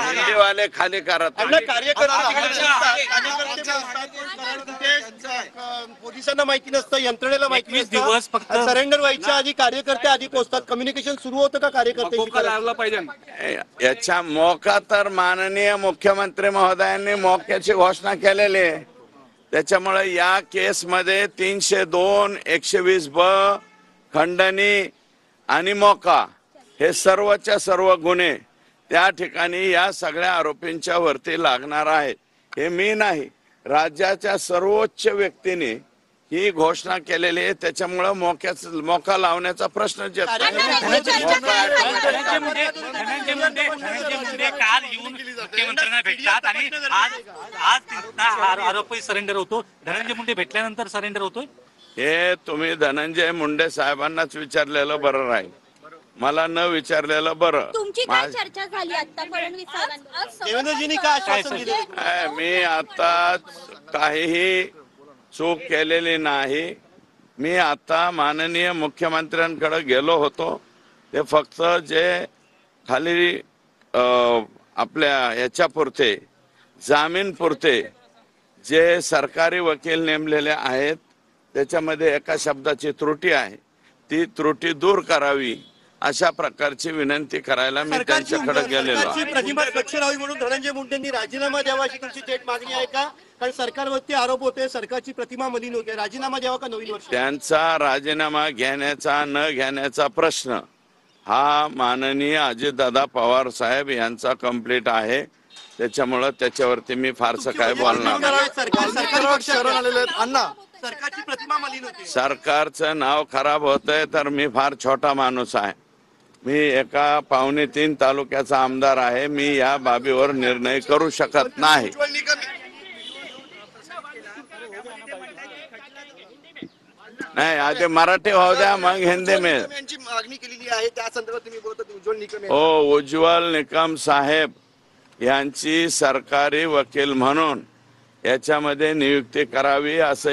हिंदी वाले खाली करत पोलिसांना माहिती नसतं, यंत्रणेला माहिती 21 दिवस फक्त सरेंडर व्हायच्या आधी कार्यकर्ते आधी पोहोचतात. कम्युनिकेशन सुरू होतं का कार्यकर्ते लागला पाहिजे. याच्या मोका तर माननीय मुख्यमंत्री महोदयांनी मोक्याची घोषणा केलेली आहे. त्याच्यामुळे या केसमध्ये 302, 120(ब), खंडणी आणि मोका हे सर्वच्या सर्व गुन्हे त्या ठिकाणी या सगळ्या आरोपींच्या वरती लागणार आहेत. हे मी नाही, राज्याच्या सर्वोच्च व्यक्तीने ही घोषणा केलेली आहे. त्याच्यामुळे मोका लावण्याचा प्रश्न धनंजय मुंडे काल येऊन मुख्यमंत्र्यांना भेटतात आणि आज आरोपी सरेंडर होतो. धनंजय मुंडे भेटल्यानंतर सरेंडर होतोय. हे तुम्ही धनंजय मुंडे साहेबांनाच विचारलेलं बरं राहील, मला न विचारलेलं बरं. तुमची काय चर्चा झाली आता देवेंद्रजींनी काय आश्वासन दिलं? मी आता काहीही चूक केलेली नाही. मी आता माननीय मुख्यमंत्र्यांकडे गेलो होतो. ते फक्त जे खाली आपल्या याच्यापुरते जामीनपुरते जे सरकारी वकील नेमलेले आहेत त्याच्यामध्ये एका शब्दाची त्रुटी आहे, ती त्रुटी दूर करावी अशा प्रकारची विनंती करायला मी त्यांच्याकडे गेलेलो. प्रतिमा स्वच्छ राहावी म्हणून धनंजय मुंडेंनी राजीनामा द्यावा अशी तुमची थेट मागणी आहे का? कारण सरकारवरती आरोप होते, सरकारची प्रतिमा मलिन होते, राजीनामा द्यावा का नवीन वर्ष? त्यांचा राजीनामा घेण्याचा न घेण्याचा प्रश्न हा माननीय अजितदादा पवार साहेब यांचा कंप्लीट आहे. त्याच्यामुळे त्याच्यावरती मी फारसं काय बोलणार नाही. सरकारची प्रतिमा मलिन होती. सरकारचं नाव खराब होतंय तर मी फार छोटा माणूस आहे. मी एका 2.25 तालुक्याचा आमदार आहे. मी या बाबीवर निर्णय करू शकत नाही. नाही, आधी मराठी होऊ द्या मग हिंदी में. मागणी केलेली आहे त्या संदर्भात तुम्ही बोलतात उज्ज्वल निकम. हो, उज्ज्वल निकम साहेब यांची सरकारी वकील म्हणून याच्यामध्ये नियुक्ती करावी असं